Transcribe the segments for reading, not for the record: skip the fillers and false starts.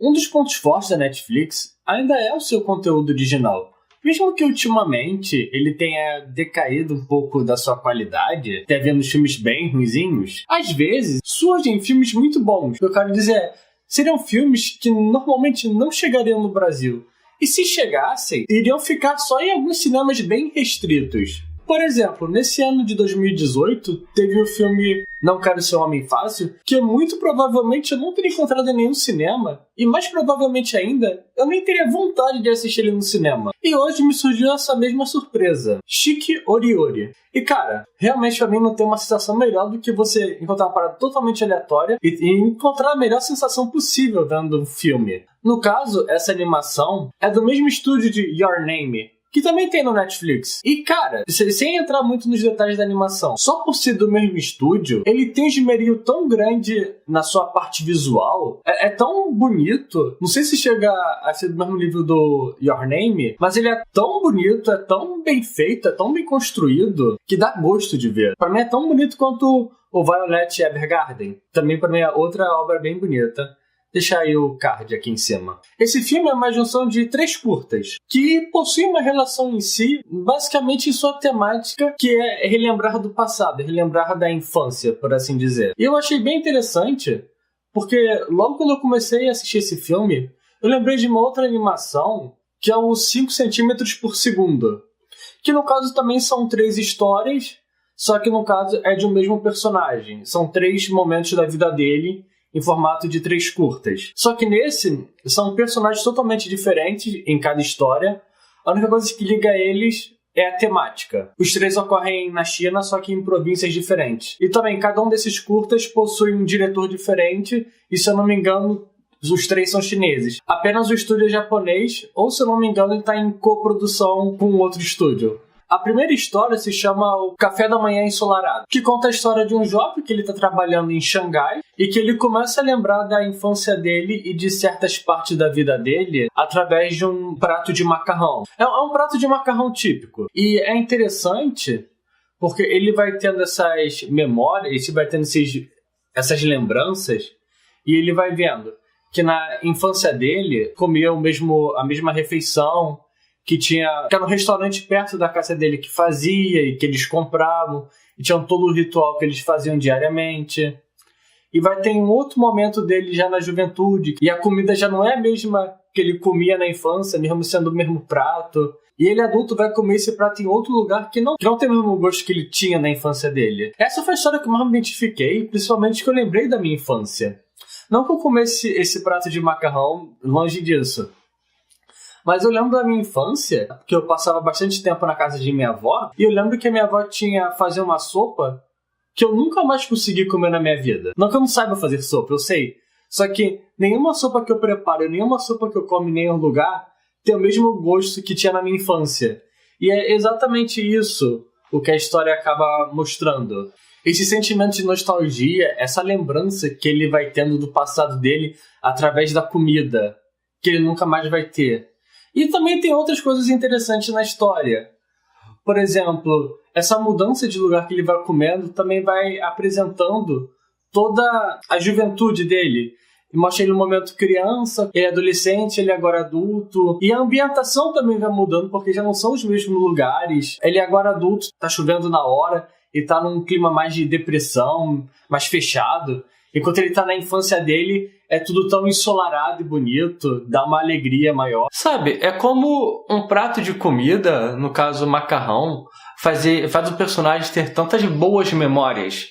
Um dos pontos fortes da Netflix ainda é o seu conteúdo original. Mesmo que ultimamente ele tenha decaído um pouco da sua qualidade, até vendo filmes bem ruinzinhos, às vezes surgem filmes muito bons. O que eu quero dizer é, seriam filmes que normalmente não chegariam no Brasil. E se chegassem, iriam ficar só em alguns cinemas bem restritos. Por exemplo, nesse ano de 2018, teve o filme Não Quero Ser um Homem Fácil, que muito provavelmente eu não teria encontrado em nenhum cinema, e mais provavelmente ainda, eu nem teria vontade de assistir ele no cinema. E hoje me surgiu essa mesma surpresa, Shiki Ori Ori. E cara, realmente pra mim não tem uma sensação melhor do que você encontrar uma parada totalmente aleatória e encontrar a melhor sensação possível vendo um filme. No caso, essa animação é do mesmo estúdio de Your Name, que também tem no Netflix. E, cara, sem entrar muito nos detalhes da animação, só por ser do mesmo estúdio, ele tem um esmero tão grande na sua parte visual, é tão bonito, não sei se chega a ser do mesmo nível do Your Name, mas ele é tão bonito, é tão bem feito, é tão bem construído, que dá gosto de ver. Pra mim é tão bonito quanto o Violet Evergarden. Também pra mim é outra obra bem bonita. Deixar aí o card aqui em cima. Esse filme é uma junção de 3 curtas, que possuem uma relação em si, basicamente em sua temática, que é relembrar do passado, relembrar da infância, por assim dizer. E eu achei bem interessante, porque logo quando eu comecei a assistir esse filme, eu lembrei de uma outra animação, que é o 5 centímetros por segundo, que no caso também são 3 histórias, só que no caso é de um mesmo personagem. São 3 momentos da vida dele, em formato de 3 curtas. Só que nesse, são personagens totalmente diferentes em cada história. A única coisa que liga eles é a temática. Os 3 ocorrem na China, só que em províncias diferentes. E também, cada um desses curtas possui um diretor diferente, e se eu não me engano, os 3 são chineses. Apenas o estúdio é japonês, ou se eu não me engano, ele está em coprodução com outro estúdio. A primeira história se chama O Café da Manhã Ensolarado, que conta a história de um jovem que ele está trabalhando em Xangai e que ele começa a lembrar da infância dele e de certas partes da vida dele através de um prato de macarrão. É um prato de macarrão típico. E é interessante porque ele vai tendo essas memórias, ele vai tendo essas lembranças e ele vai vendo que na infância dele comia a mesma refeição, que era um restaurante perto da casa dele que fazia e que eles compravam, e tinha todo o ritual que eles faziam diariamente. E vai ter um outro momento dele já na juventude, e a comida já não é a mesma que ele comia na infância, mesmo sendo o mesmo prato. E ele adulto vai comer esse prato em outro lugar que não tem o mesmo gosto que ele tinha na infância dele. Essa foi a história que eu mais me identifiquei, principalmente que eu lembrei da minha infância. Não que eu comesse esse prato de macarrão, longe disso. Mas eu lembro da minha infância, porque eu passava bastante tempo na casa de minha avó, e eu lembro que a minha avó fazia uma sopa que eu nunca mais consegui comer na minha vida. Não que eu não saiba fazer sopa, eu sei. Só que nenhuma sopa que eu preparo, nenhuma sopa que eu como em nenhum lugar tem o mesmo gosto que tinha na minha infância. E é exatamente isso o que a história acaba mostrando. Esse sentimento de nostalgia, essa lembrança que ele vai tendo do passado dele através da comida, que ele nunca mais vai ter. E também tem outras coisas interessantes na história. Por exemplo, essa mudança de lugar que ele vai comendo também vai apresentando toda a juventude dele. E mostra ele no momento criança, ele é adolescente, ele é agora adulto. E a ambientação também vai mudando, porque já não são os mesmos lugares. Ele é agora adulto, tá chovendo na hora, e tá num clima mais de depressão, mais fechado. Enquanto ele tá na infância dele, é tudo tão ensolarado e bonito, dá uma alegria maior. Sabe, é como um prato de comida, no caso macarrão, faz o personagem ter tantas boas memórias.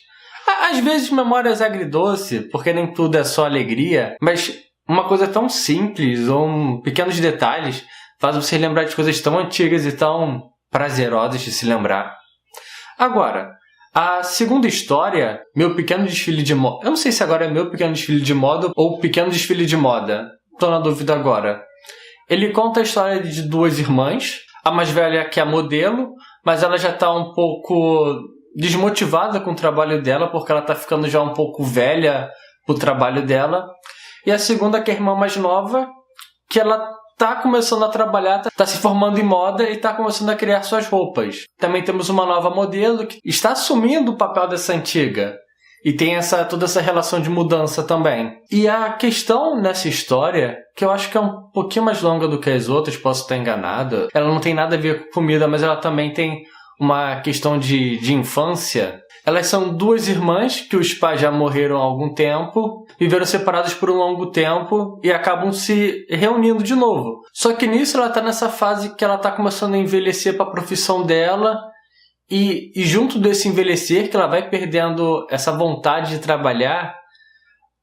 Às vezes memórias agridoce, porque nem tudo é só alegria, mas uma coisa tão simples, ou pequenos detalhes, faz você lembrar de coisas tão antigas e tão prazerosas de se lembrar. Agora, a segunda história, Meu Pequeno Desfile de Moda... Eu não sei se agora é Meu Pequeno Desfile de Moda ou Pequeno Desfile de Moda. Tô na dúvida agora. Ele conta a história de 2 irmãs. A mais velha que é modelo, mas ela já tá um pouco desmotivada com o trabalho dela, porque ela tá ficando já um pouco velha pro trabalho dela. E a segunda, que é a irmã mais nova, que ela tá começando a trabalhar, tá se formando em moda e tá começando a criar suas roupas. Também temos uma nova modelo que está assumindo o papel dessa antiga. E tem toda essa relação de mudança também. E a questão nessa história, que eu acho que é um pouquinho mais longa do que as outras, posso estar enganado, ela não tem nada a ver com comida, mas ela também tem uma questão de infância. Elas são duas irmãs que os pais já morreram há algum tempo, viveram separados por um longo tempo e acabam se reunindo de novo. Só que nisso ela está nessa fase que ela está começando a envelhecer para a profissão dela. E junto desse envelhecer, que ela vai perdendo essa vontade de trabalhar,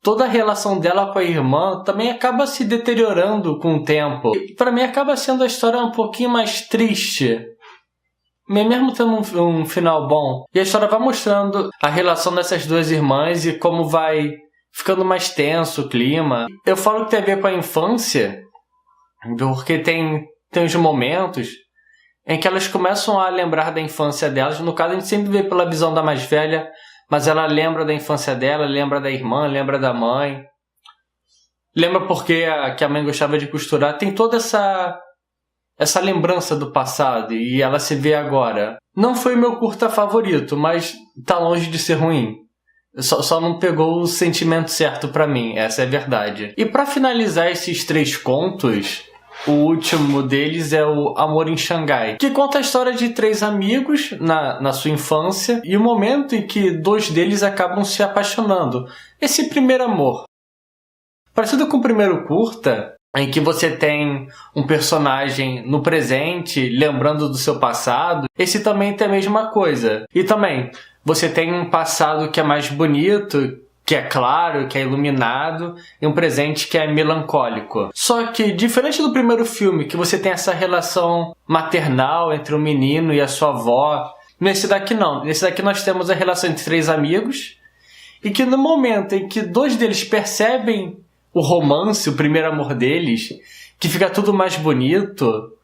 toda a relação dela com a irmã também acaba se deteriorando com o tempo. E para mim acaba sendo a história um pouquinho mais triste, mesmo tendo um final bom. E a história vai mostrando a relação dessas duas irmãs e como vai ficando mais tenso o clima. Eu falo que tem a ver com a infância, porque tem uns momentos em que elas começam a lembrar da infância delas. No caso, a gente sempre vê pela visão da mais velha, mas ela lembra da infância dela, lembra da irmã, lembra da mãe. Lembra porque que a mãe gostava de costurar. Tem toda essa lembrança do passado e ela se vê agora. Não foi meu curta favorito, mas tá longe de ser ruim. Só não pegou o sentimento certo pra mim, essa é a verdade. E pra finalizar esses 3 contos, o último deles é o Amor em Xangai, que conta a história de 3 amigos na sua infância e o momento em que 2 deles acabam se apaixonando. Esse primeiro amor. Parecido com o primeiro curta, em que você tem um personagem no presente lembrando do seu passado, esse também tem a mesma coisa. E também, você tem um passado que é mais bonito, que é claro, que é iluminado, e um presente que é melancólico. Só que, diferente do primeiro filme, que você tem essa relação maternal entre o menino e a sua avó, nesse daqui não. Nesse daqui nós temos a relação entre 3 amigos, e que no momento em que 2 deles percebem o romance, o primeiro amor deles, que fica tudo mais bonito,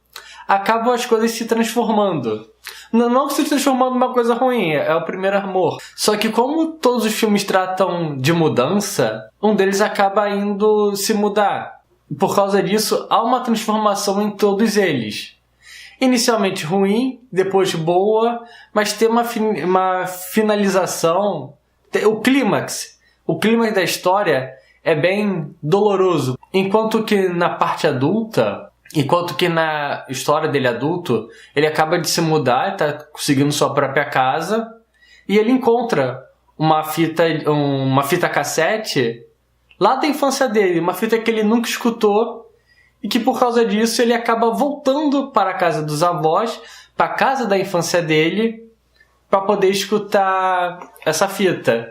acabam as coisas se transformando. Não se transformando numa coisa ruim, é o primeiro amor. Só que como todos os filmes tratam de mudança, um deles acaba indo se mudar. Por causa disso, há uma transformação em todos eles. Inicialmente ruim, depois boa, mas tem uma finalização. O clímax da história é bem doloroso. Enquanto que na parte adulta, enquanto que na história dele adulto, ele acaba de se mudar, está conseguindo sua própria casa, e ele encontra uma fita cassete lá da infância dele, uma fita que ele nunca escutou, e que por causa disso ele acaba voltando para a casa dos avós, para a casa da infância dele, para poder escutar essa fita.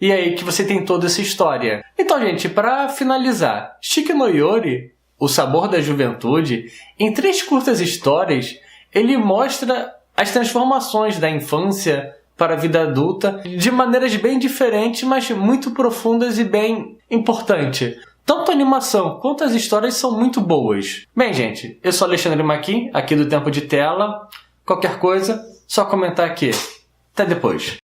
E é aí que você tem toda essa história. Então, gente, para finalizar, Shiki no Yori, O Sabor da Juventude, em 3 curtas histórias, ele mostra as transformações da infância para a vida adulta de maneiras bem diferentes, mas muito profundas e bem importantes. Tanto a animação quanto as histórias são muito boas. Bem, gente, eu sou Alexandre Maquin, aqui do Tempo de Tela. Qualquer coisa, só comentar aqui. Até depois.